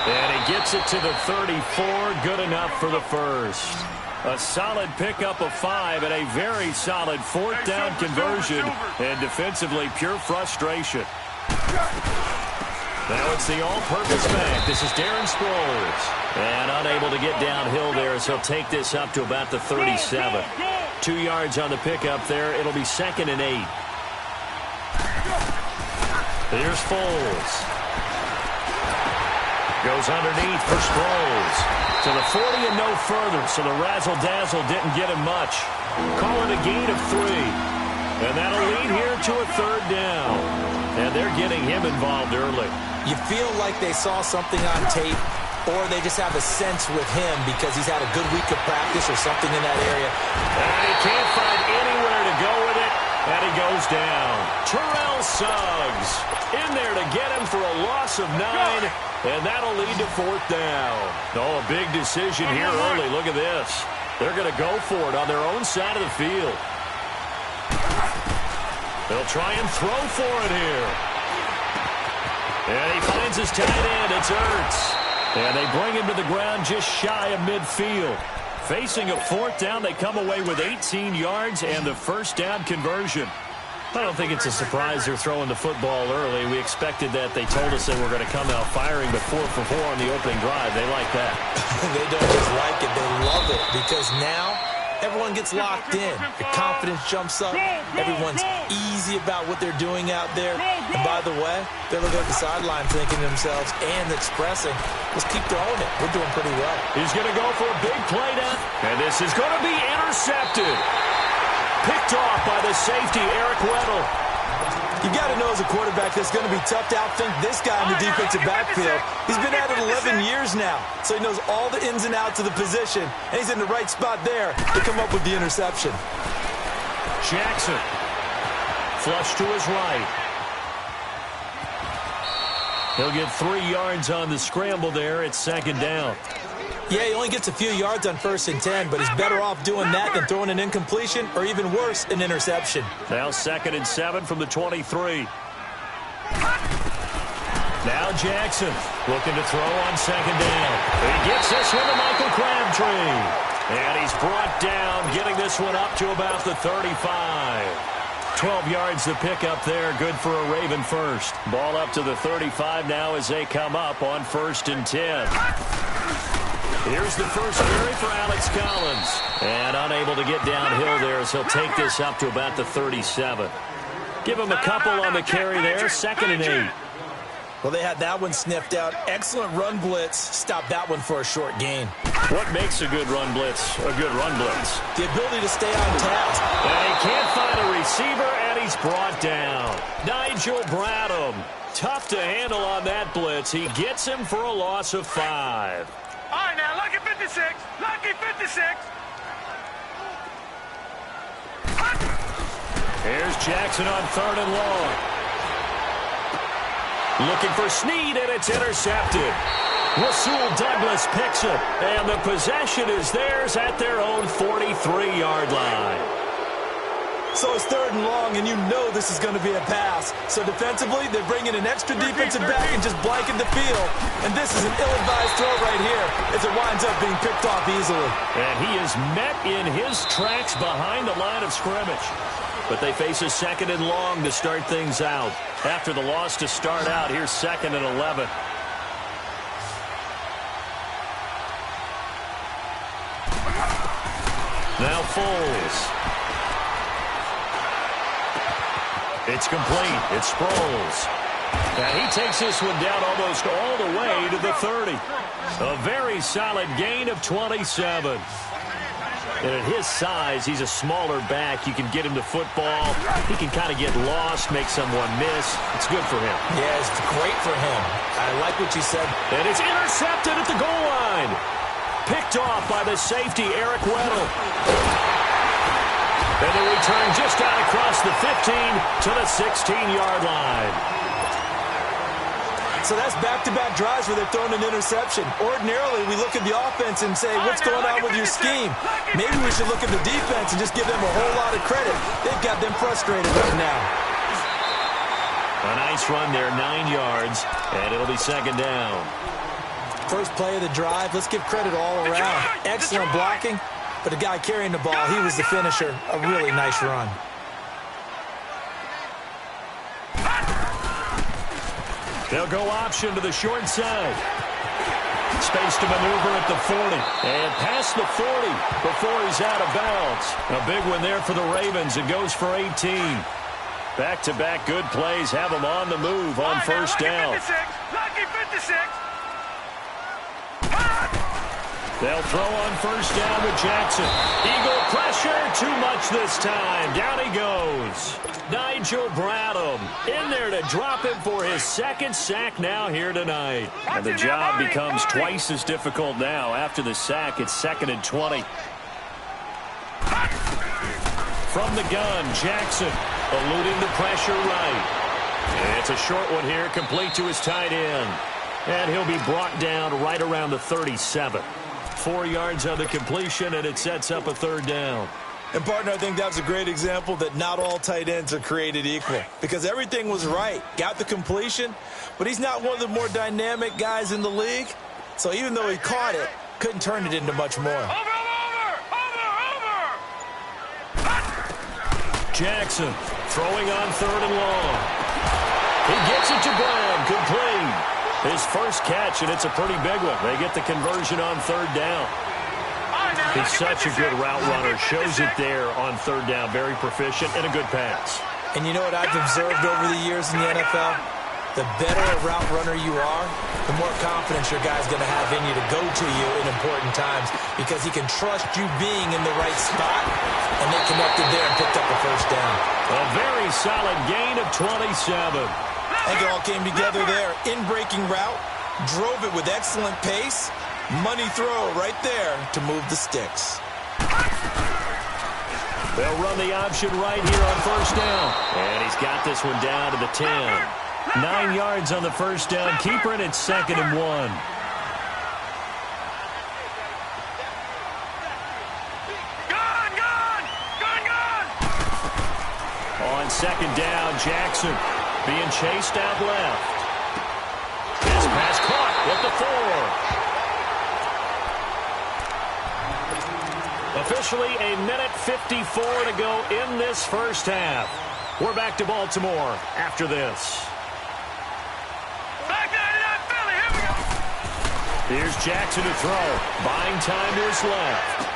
And he gets it to the 34. Good enough for the first. A solid pickup of 5 and a very solid fourth down conversion. And defensively, pure frustration. Now it's the all-purpose back. This is Darren Sproles. And unable to get downhill there as he'll take this up to about the 37. 2 yards on the pickup there. It'll be 2nd and 8. Here's Foles. Goes underneath for Sproles. To the 40 and no further, so the razzle-dazzle didn't get him much. Call it a gain of 3. And that'll lead here to a 3rd down. And they're getting him involved early. You feel like they saw something on tape, or they just have a sense with him because he's had a good week of practice or something in that area. And he can't find anywhere to go with it, and he goes down. Terrell Suggs in there to get him for a loss of 9, and that'll lead to 4th down. Oh, a big decision here early. Look at this. They're going to go for it on their own side of the field. They'll try and throw for it here. And he finds his tight end. It's Ertz. And they bring him to the ground just shy of midfield. Facing a 4th down, they come away with 18 yards and the first down conversion. I don't think it's a surprise they're throwing the football early. We expected that. They told us they were going to come out firing, but 4 for 4 on the opening drive. They like that. They don't just like it. They love it because now everyone gets locked in. The confidence jumps up. Everyone's easy about what they're doing out there. And by the way, they're looking at the sideline thinking to themselves and expressing, let's keep throwing it. We're doing pretty well. He's going to go for a big play down. And this is going to be intercepted. Picked off by the safety, Eric Weddle. You got to know as a quarterback that's going to be tough to outthink this guy in the defensive backfield. He's been at it 11 years now, so he knows all the ins and outs of the position, and he's in the right spot there to come up with the interception. Jackson. Flush to his right. He'll get 3 yards on the scramble there. It's 2nd down. Yeah, he only gets a few yards on 1st and 10, but he's better off doing that than throwing an incompletion or even worse, an interception. Now 2nd and 7 from the 23. Now Jackson looking to throw on 2nd down. He gets this one to Michael Crabtree. And he's brought down, getting this one up to about the 35. 12 yards to pick up there. Good for a Raven first. Ball up to the 35 now as they come up on 1st and 10. Here's the first carry for Alex Collins. And unable to get downhill there as he'll take this up to about the 37. Give him a couple on the carry there. 2nd and 8. Well, they had that one sniffed out. Excellent run blitz. Stop that one for a short gain. What makes a good run blitz a good run blitz? The ability to stay on task. And he can't find a receiver, and he's brought down. Nigel Bradham. Tough to handle on that blitz. He gets him for a loss of 5. All right, now, lucky 56. Lucky 56. Here's Jackson on 3rd and long. Looking for Snead, and it's intercepted. Rasul Douglas picks it, and the possession is theirs at their own 43-yard line. So it's 3rd and long, and you know this is going to be a pass. So defensively, they're bringing an extra defensive back and just blanking the field. And this is an ill-advised throw right here as it winds up being picked off easily. And he is met in his tracks behind the line of scrimmage. But they face a 2nd and long to start things out. After the loss to start out, here's 2nd and 11. Now Foles. It's complete. It's Sproles. And he takes this one down almost all the way to the 30. A very solid gain of 27. And at his size, he's a smaller back. You can get him to football. He can kind of get lost, make someone miss. It's good for him. Yeah, it's great for him. I like what you said. And it's intercepted at the goal line. Picked off by the safety, Eric Weddle. And the return just out across the 15 to the 16-yard line. So that's back-to-back drives where they're throwing an interception. Ordinarily, we look at the offense and say, what's going on with your scheme? Maybe we should look at the defense and just give them a whole lot of credit. They've got them frustrated right now. A nice run there, 9 yards, and it'll be 2nd down. first play of the drive. Let's give credit all around. Excellent blocking, but the guy carrying the ball, he was the finisher. A really nice run. They'll go option to the short side. Space to maneuver at the 40. And past the 40 before he's out of bounds. A big one there for the Ravens. It goes for 18. Back-to-back good plays have them on the move on first down. Lucky 56. They'll throw on first down with Jackson. Eagle pressure, too much this time. Down he goes. Nigel Bradham in there to drop him for his second sack now here tonight. And the job becomes twice as difficult now. After the sack, it's 2nd and 20. From the gun, Jackson eluding the pressure right. It's a short one here, complete to his tight end. And he'll be brought down right around the 37. 4 yards on the completion, and it sets up a 3rd down. And, partner, I think that was a great example that not all tight ends are created equal. Because everything was right. Got the completion, but he's not one of the more dynamic guys in the league. So even though he caught it, couldn't turn it into much more. Over. Jackson throwing on 3rd and long. He gets it to Brown, complete. His first catch, and it's a pretty big one. They get the conversion on 3rd down. He's such a good route runner. Shows it there on 3rd down. Very proficient and a good pass. And you know what I've observed over the years in the NFL? The better a route runner you are, the more confidence your guy's going to have in you to go to you in important times because he can trust you being in the right spot, and they connected there and picked up a first down. A very solid gain of 27. I think it all came together there. In-breaking route, drove it with excellent pace. Money throw right there to move the sticks. They'll run the option right here on first down. And he's got this one down to the 10. 9 yards on the first down. Keeper, and it's 2nd and 1. On 2nd down, Jackson being chased out left. This pass caught at the 4. Officially a minute 54 to go in this first half. We're back to Baltimore after this. Here's Jackson to throw. Buying time to his left.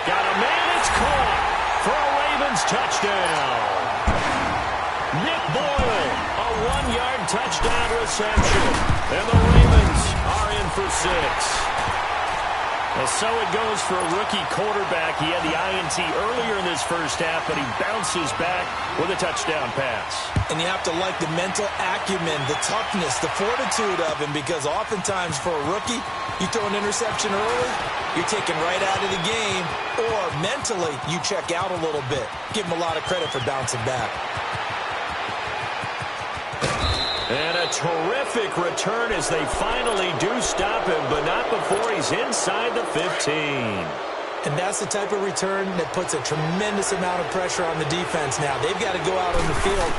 Got a man, it's caught for a Ravens touchdown. Nick Boyle, a 1-yard touchdown reception. And the Ravens are in for 6. And so it goes for a rookie quarterback. He had the INT earlier in this first half, but he bounces back with a touchdown pass. And you have to like the mental acumen, the toughness, the fortitude of him, because oftentimes for a rookie, you throw an interception early, you're taken right out of the game, or mentally, you check out a little bit. Give him a lot of credit for bouncing back. And a terrific return as they finally do stop him, but not before he's inside the 15. And that's the type of return that puts a tremendous amount of pressure on the defense now. They've got to go out on the field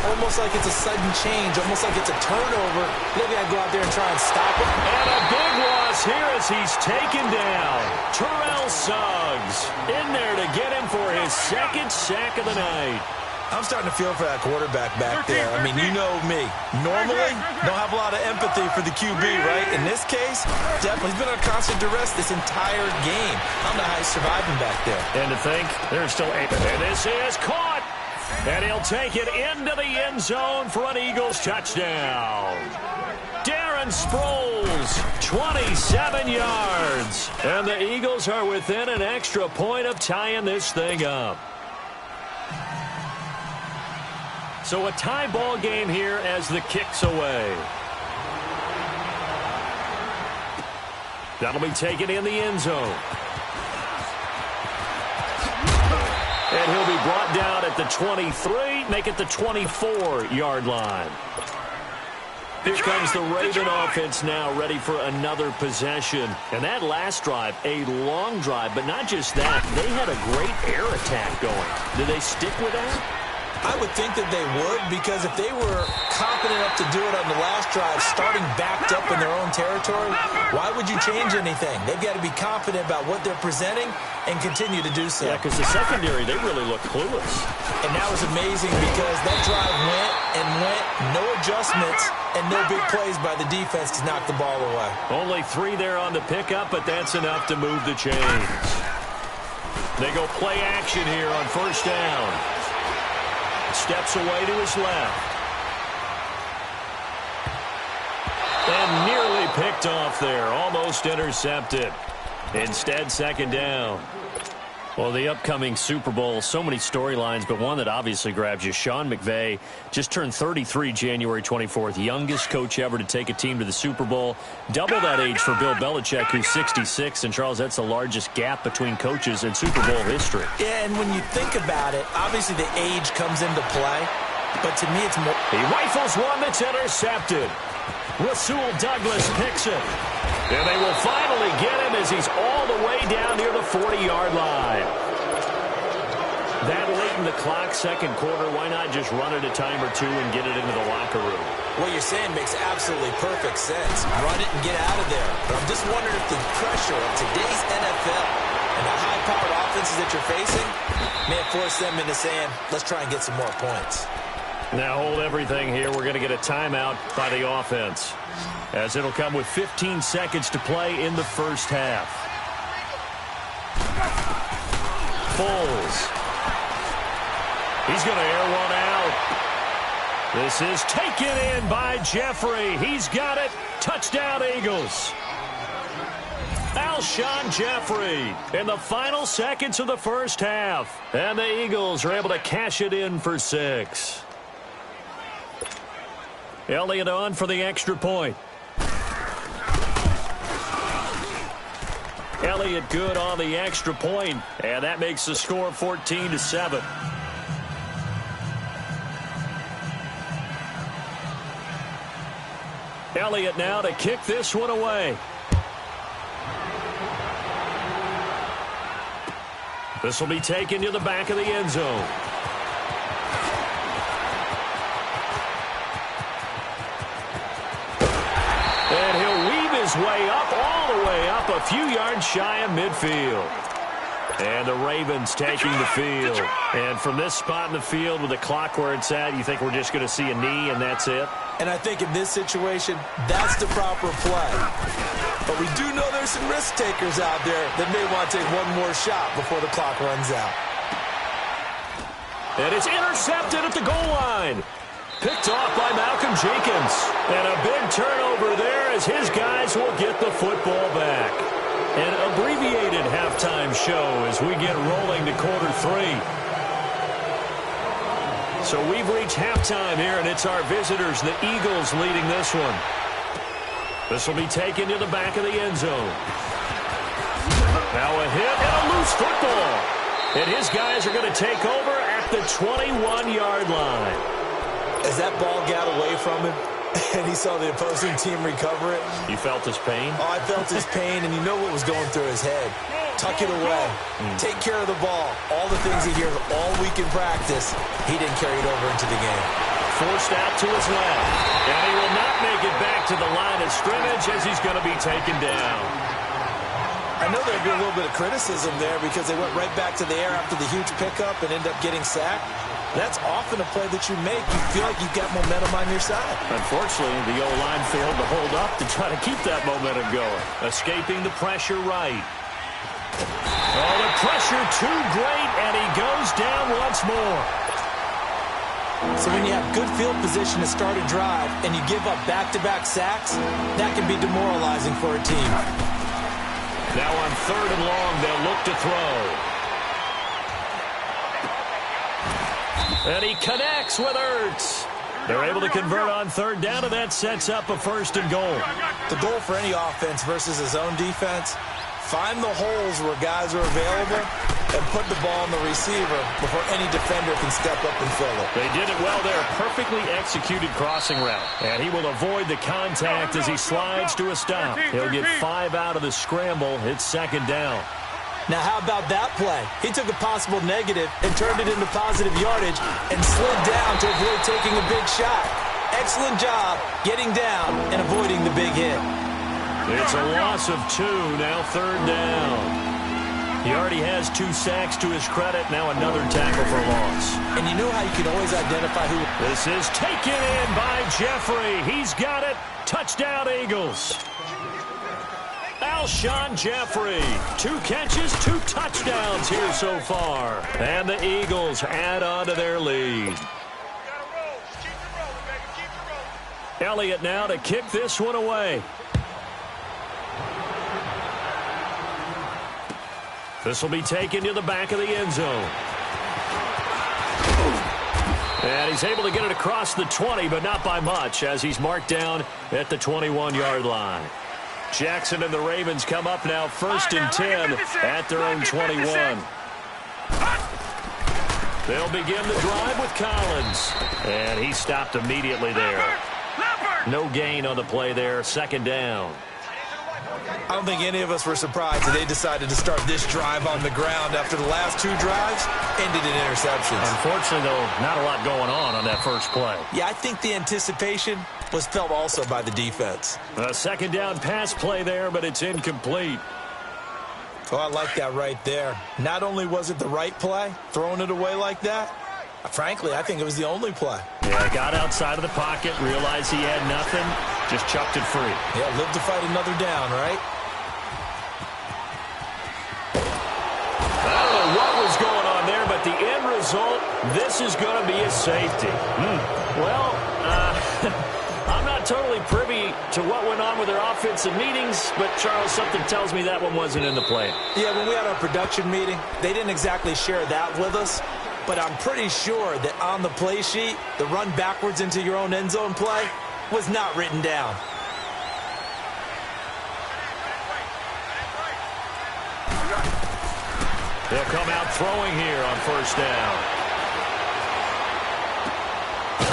almost like it's a sudden change, almost like it's a turnover. They've got to go out there and try and stop it. And a big loss here as he's taken down. Terrell Suggs in there to get him for his 2nd sack of the night. I'm starting to feel for that quarterback back there. I mean, you know me. Normally, don't have a lot of empathy for the QB, right? In this case, definitely. He's been under constant duress this entire game. I don't know how he's surviving back there. And to think, there's still 8. And this is caught. And he'll take it into the end zone for an Eagles touchdown. Darren Sproles, 27 yards. And the Eagles are within an extra point of tying this thing up. So a tie ball game here as the kick's away. That'll be taken in the end zone. And he'll be brought down at the 23, make it the 24-yard line. Here comes the Raven offense now, ready for another possession. And that last drive, a long drive, but not just that. They had a great air attack going. Did they stick with that? I would think that they would, because if they were confident enough to do it on the last drive, starting backed up in their own territory, why would you change anything? They've got to be confident about what they're presenting and continue to do so. Yeah, because the secondary, they really look clueless. And that was amazing because that drive went and went, no adjustments, and no big plays by the defense to knock the ball away. Only 3 there on the pickup, but that's enough to move the chains. They go play action here on first down. Steps away to his left. And nearly picked off there. Almost intercepted. Instead, second down. Well, the upcoming Super Bowl, so many storylines, but one that obviously grabs you. Sean McVay just turned 33 January 24th, youngest coach ever to take a team to the Super Bowl. Double that age for Bill Belichick, who's 66. And, Charles, that's the largest gap between coaches in Super Bowl history. Yeah, and when you think about it, obviously the age comes into play. But to me, it's more... He rifles one that's intercepted. Rasul Douglas picks it. And they will finally get him as he's all the way down near the 40-yard line. That late in the clock, second quarter, why not just run it a time or two and get it into the locker room? What you're saying makes absolutely perfect sense. Run it and get out of there. But I'm just wondering if the pressure of today's NFL and the high-powered offenses that you're facing may have forced them into saying, let's try and get some more points. Now hold everything here. We're going to get a timeout by the offense, as it'll come with 15 seconds to play in the first half. Foles. He's going to air one out. This is taken in by Jeffrey. He's got it. Touchdown, Eagles. Alshon Jeffrey in the final seconds of the first half. And the Eagles are able to cash it in for 6. Elliott on for the extra point. Elliott good on the extra point, and that makes the score 14-7. Elliott now to kick this one away. This will be taken to the back of the end zone. And he'll weave his way up, all the way up, a few yards shy of midfield. And the Ravens taking the field. And from this spot in the field with the clock where it's at, you think we're just going to see a knee and that's it? And I think in this situation, that's the proper play. But we do know there's some risk takers out there that may want to take one more shot before the clock runs out. And it's intercepted at the goal line. Picked off by Malcolm Jenkins. And a big turnover there as his guys will get the football back. An abbreviated halftime show as we get rolling to quarter 3. So we've reached halftime here, and it's our visitors, the Eagles, leading this one. This will be taken to the back of the end zone. Now a hit and a loose football. And his guys are going to take over at the 21-yard line. As that ball got away from him and he saw the opposing team recover it. You felt his pain? Oh, I felt his pain, and you know what was going through his head. Tuck it away. Take care of the ball. All the things he hears all week in practice, he didn't carry it over into the game. Forced out to his left. And he will not make it back to the line of scrimmage as he's going to be taken down. I know there'd be a little bit of criticism there because they went right back to the air after the huge pickup and ended up getting sacked. That's often a play that you make. You feel like you've got momentum on your side. Unfortunately, the O-line failed to hold up to try to keep that momentum going. Escaping the pressure right. Oh, the pressure too great, and he goes down once more. So when you have good field position to start a drive and you give up back-to-back sacks, that can be demoralizing for a team. Now on 3rd and long, they'll look to throw. And he connects with Ertz. They're able to convert on 3rd down, and that sets up a 1st and goal. The goal for any offense versus his own defense, find the holes where guys are available and put the ball in the receiver before any defender can step up and fill it. They did it well there. Perfectly executed crossing route. And he will avoid the contact as he slides to a stop. He'll get 5 out of the scramble. It's 2nd down. Now, how about that play? He took a possible negative and turned it into positive yardage and slid down to avoid taking a big shot. Excellent job getting down and avoiding the big hit. It's a loss of 2, now 3rd down. He already has 2 sacks to his credit, now another tackle for loss. And you know how you can always identify who... This is taken in by Jeffrey. He's got it. Touchdown, Eagles. Alshon Jeffrey, 2 catches, 2 touchdowns here so far. And the Eagles add on to their lead. Elliott now to kick this one away. This will be taken to the back of the end zone. And he's able to get it across the 20, but not by much, as he's marked down at the 21-yard line. Jackson and the Ravens come up now 1st and 10 at their own 21. They'll begin the drive with Collins. And he stopped immediately there. No gain on the play there, 2nd down. I don't think any of us were surprised that they decided to start this drive on the ground after the last 2 drives ended in interceptions. Unfortunately, though, not a lot going on that first play. Yeah, I think the anticipation was felt also by the defense. A 2nd down pass play there, but it's incomplete. Oh, I like that right there. Not only was it the right play, throwing it away like that, frankly, I think it was the only play. Yeah, got outside of the pocket, realized he had nothing, just chucked it free. Yeah, live to fight another down, right? I don't know what was going on there, but the end result, this is going to be a safety. Well, I'm not totally privy to what went on with their offensive meetings, but, Charles, something tells me that one wasn't in the plan. Yeah, when we had our production meeting, they didn't exactly share that with us. But I'm pretty sure that on the play sheet, the run backwards into your own end zone play was not written down. They'll come out throwing here on 1st down.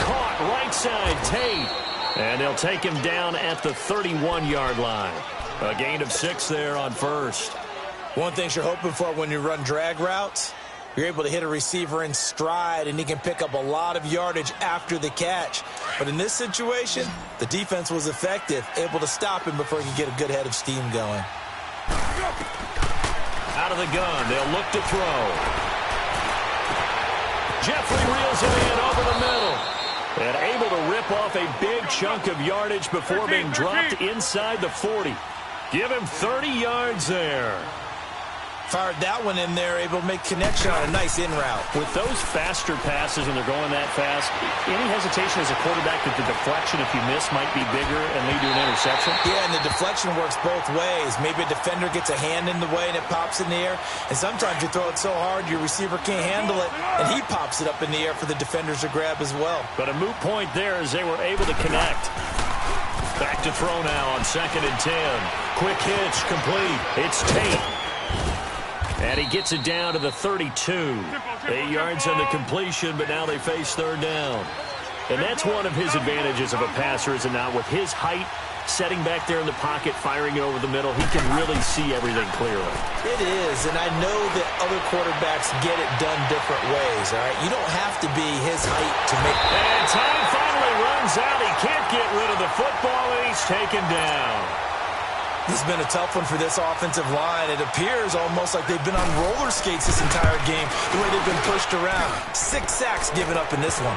Caught right side, Tate. And they'll take him down at the 31-yard line. A gain of 6 there on 1st. One thing you're hoping for when you run drag routes, you're able to hit a receiver in stride, and he can pick up a lot of yardage after the catch. But in this situation, the defense was effective, able to stop him before he could get a good head of steam going. Out of the gun, they'll look to throw. Jeffrey reels it in over the middle. And able to rip off a big chunk of yardage before being dropped inside the 40. Give him 30 yards there. Fired that one in there, able to make connection on a nice in route. With those faster passes when they're going that fast, any hesitation as a quarterback that the deflection, if you miss, might be bigger and lead to an interception? Yeah, and the deflection works both ways. Maybe a defender gets a hand in the way and it pops in the air. And sometimes you throw it so hard your receiver can't handle it, and he pops it up in the air for the defenders to grab as well. But a moot point there as they were able to connect. Back to throw now on 2nd and 10. Quick hitch, complete. It's Tate. And he gets it down to the 32. 8 yards on the completion, but now they face 3rd down. And that's one of his advantages of a passer, is it not? With his height, setting back there in the pocket, firing it over the middle, he can really see everything clearly. It is, and I know that other quarterbacks get it done different ways, all right? You don't have to be his height to make... And time finally runs out. He can't get rid of the football, and he's taken down. This has been a tough one for this offensive line. It appears almost like they've been on roller skates this entire game, the way they've been pushed around. 6 sacks given up in this one.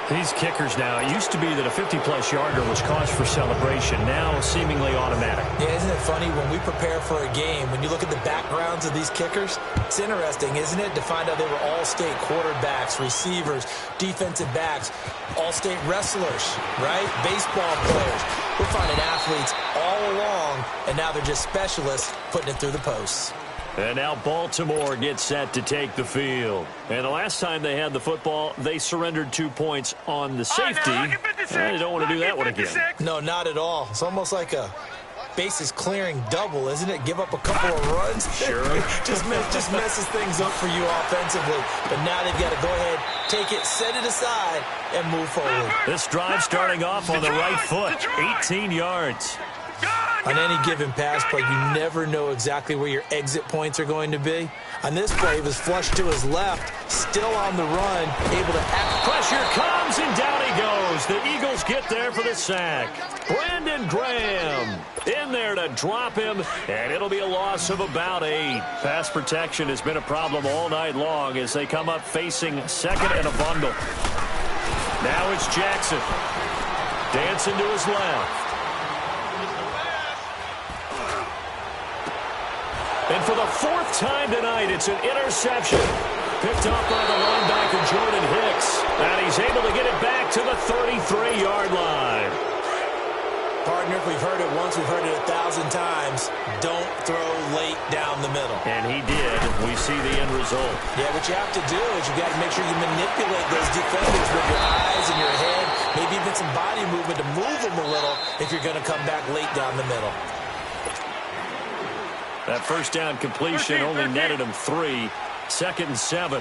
These kickers now, it used to be that a 50-plus yarder was cause for celebration. Now seemingly automatic. Yeah, isn't it funny when we prepare for a game, when you look at the backgrounds of these kickers, it's interesting, isn't it, to find out they were all-state quarterbacks, receivers, defensive backs, all-state wrestlers, right? Baseball players. We're finding athletes all along, and now they're just specialists putting it through the posts. And now Baltimore gets set to take the field. And the last time they had the football, they surrendered 2 points on the safety. They don't want to do that one again. No, not at all. It's almost like a bases clearing double, isn't it? Give up a couple of runs. Sure. just messes things up for you offensively. But now they've got to go ahead, take it, set it aside, and move forward. This drive starting off on the right foot. 18 yards. On any given pass play, you never know exactly where your exit points are going to be. On this play, he was flushed to his left, still on the run, able to act. Pressure comes, and down he goes. The Eagles get there for the sack. Brandon Graham in there to drop him, and it'll be a loss of about 8. Pass protection has been a problem all night long as they come up facing second and a bundle. Now it's Jackson. Dancing to his left. And for the 4th time tonight, it's an interception. Picked up by the linebacker, Jordan Hicks. And he's able to get it back to the 33-yard line. Partner, if we've heard it once, we've heard it 1,000 times. Don't throw late down the middle. And he did. We see the end result. Yeah, what you have to do is you got to make sure you manipulate those defenders with your eyes and your head, maybe even some body movement to move them a little if you're going to come back late down the middle. That first down completion only netted him 3. 2nd and 7.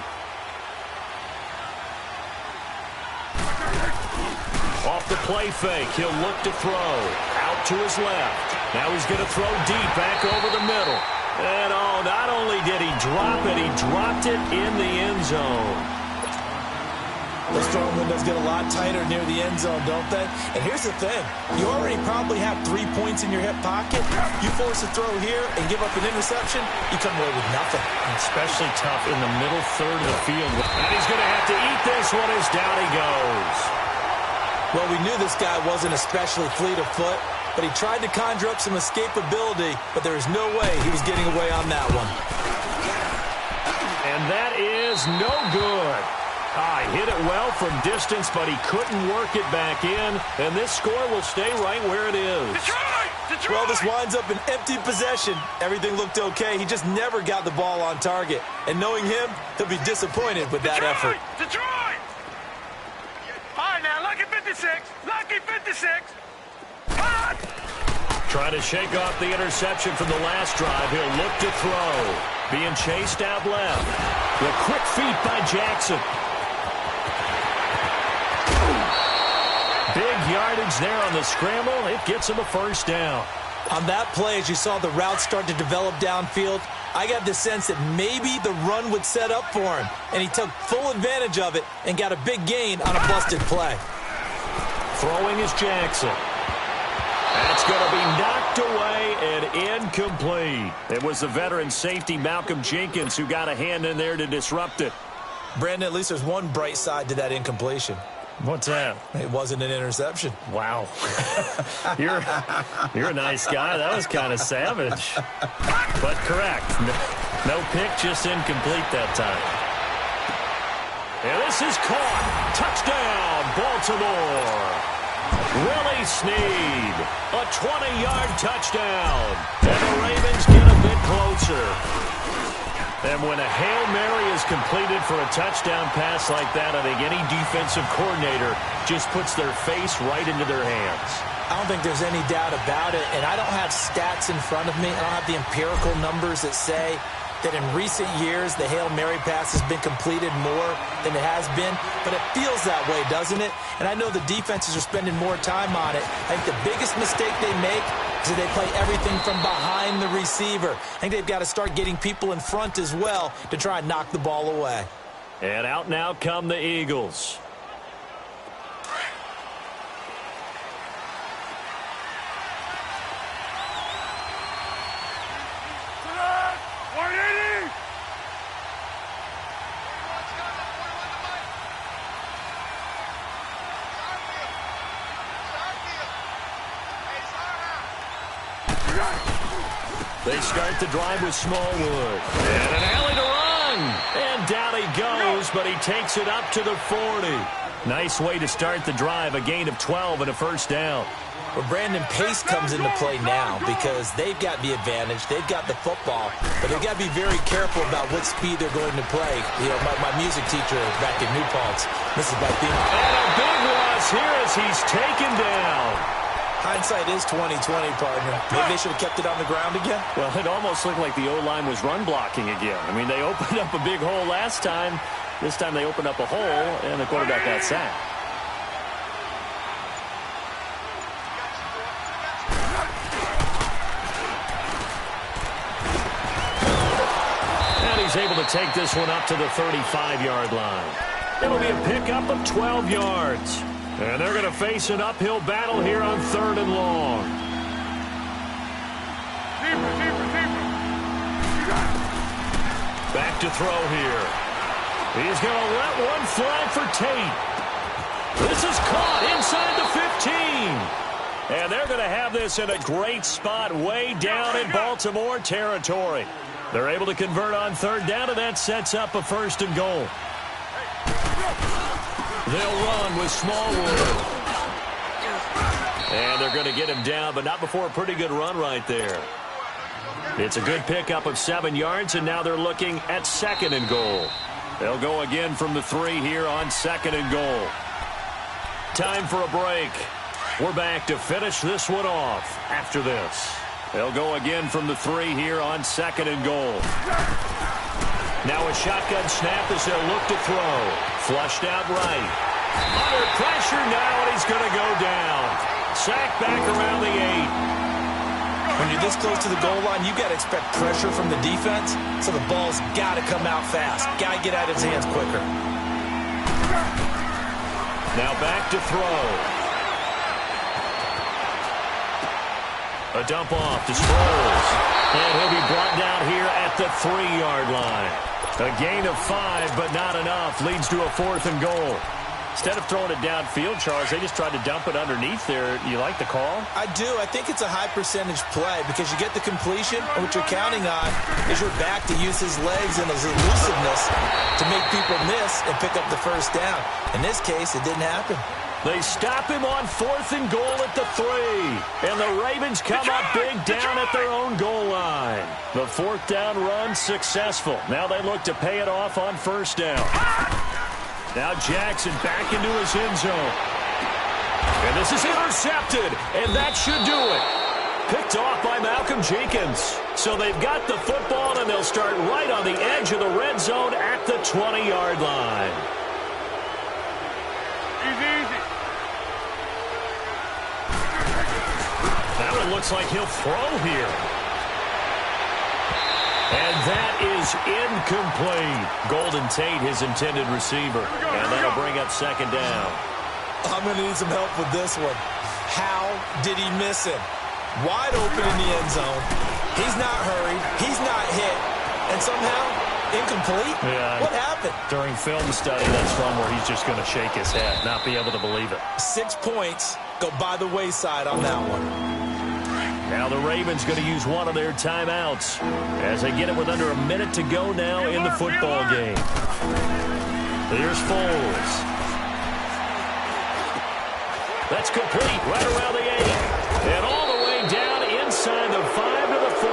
Off the play fake, he'll look to throw. Out to his left. Now he's going to throw deep back over the middle. And oh, not only did he drop it, he dropped it in the end zone. Those throwing windows get a lot tighter near the end zone, don't they? And here's the thing. You already probably have 3 points in your hip pocket. You force a throw here and give up an interception, you come away with nothing. Especially tough in the middle third of the field. And he's going to have to eat this one as down he goes. Well, we knew this guy wasn't especially fleet of foot, but he tried to conjure up some escapability, but there was no way he was getting away on that one. And that is no good. He hit it well from distance, but he couldn't work it back in, and this score will stay right where it is. Detroit! Well, this winds up an empty possession. Everything looked okay. He just never got the ball on target. And knowing him, he'll be disappointed with that effort. Detroit! All right, now, lucky 56. Lucky 56. Hot! Trying to shake off the interception from the last drive. He'll look to throw. Being chased out left. The quick feet by Jackson. Big yardage there on the scramble. It gets him a first down. On that play, as you saw the route start to develop downfield, I got the sense that maybe the run would set up for him, and he took full advantage of it and got a big gain on a busted play. Throwing is Jackson. That's going to be knocked away and incomplete. It was the veteran safety Malcolm Jenkins who got a hand in there to disrupt it. Brandon, at least there's one bright side to that incompletion. What's that? It wasn't an interception. Wow. You're a nice guy. That was kind of savage. But correct. No pick, just incomplete that time. And this is caught. Touchdown, Baltimore. Willie Snead. A 20-yard touchdown. And the Ravens get a bit closer. And when a Hail Mary is completed for a touchdown pass like that, I think any defensive coordinator just puts their face right into their hands. I don't think there's any doubt about it, and I don't have stats in front of me. I don't have the empirical numbers that say that in recent years the Hail Mary pass has been completed more than it has been, but it feels that way, doesn't it? And I know the defenses are spending more time on it. I think the biggest mistake they make is that they play everything from behind the receiver. I think they've got to start getting people in front as well to try and knock the ball away. And out now come the Eagles. They start the drive with Smallwood. And an alley to run. And down he goes, but he takes it up to the 40. Nice way to start the drive, a gain of 12 and a first down. Well, Brandon, pace comes into play now because they've got the advantage. They've got the football, but they've got to be very careful about what speed they're going to play. You know, my music teacher back in New Paltz, Mrs. Bethune. And a big loss here as he's taken down. Hindsight is 20/20, partner. Maybe they should have kept it on the ground again. Well, it almost looked like the O-line was run blocking again. I mean, they opened up a big hole last time. This time they opened up a hole, and the quarterback got sacked. he's able to take this one up to the 35-yard line. It'll be a pickup of 12 yards. And they're going to face an uphill battle here on 3rd and long. Back to throw here. He's going to let one fly for Tate. This is caught inside the 15. And they're going to have this in a great spot way down in Baltimore territory. They're able to convert on 3rd down, and that sets up a 1st and goal. They'll run with Smallwood. And they're going to get him down, but not before a pretty good run right there. It's a good pickup of 7 yards, and now they're looking at 2nd and goal. They'll go again from the 3 here on 2nd and goal. Time for a break. We're back to finish this one off after this. They'll go again from the 3 here on 2nd and goal. Now a shotgun snap as they'll look to throw. Flushed out right. Under pressure now, and he's going to go down. Sacked back around the 8. When you're this close to the goal line, you've got to expect pressure from the defense, so the ball's got to come out fast. Got to get out of his hands quicker. Now back to throw. A dump off to Sproles. And he'll be brought down here at the 3-yard line. A gain of 5, but not enough. Leads to a 4th and goal. Instead of throwing it downfield, Charles, they just tried to dump it underneath there. You like the call? I do. I think it's a high percentage play because you get the completion, and what you're counting on is your back to use his legs and his elusiveness to make people miss and pick up the 1st down. In this case, it didn't happen. They stop him on 4th and goal at the 3. And the Ravens come up big down at their own goal line. The 4th down run successful. Now they look to pay it off on 1st down. Now Jackson back into his end zone. And this is intercepted. And that should do it. Picked off by Malcolm Jenkins. So they've got the football, and they'll start right on the edge of the red zone at the 20-yard line. Easy. That one looks like he'll throw here. And that is incomplete. Golden Tate, his intended receiver. And that'll bring up 2nd down. I'm going to need some help with this one. How did he miss him? Wide open in the end zone. He's not hurried. He's not hit. And somehow, incomplete? Yeah. What happened? During film study, that's one where he's just going to shake his head, not be able to believe it. 6 points go by the wayside on that one. Now the Ravens going to use one of their timeouts as they get it with under a minute to go now in the football game. Here's Foles. That's complete right around the 8. And all the way down inside the 5 to the 4.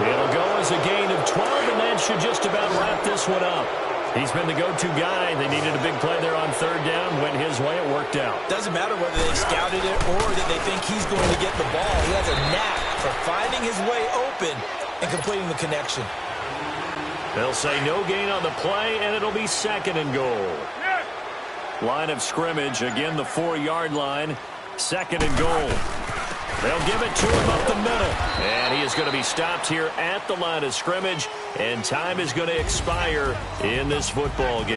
It'll go as a gain of 12, and that should just about wrap this one up. He's been the go-to guy. They needed a big play there on 3rd down. Went his way. It worked out. Doesn't matter whether they scouted it or that they think he's going to get the ball. He has a knack for finding his way open and completing the connection. They'll say no gain on the play, and it'll be 2nd and goal. Line of scrimmage. Again, the 4-yard line. 2nd and goal. They'll give it to him up the middle. And he is going to be stopped here at the line of scrimmage. And time is going to expire in this football game.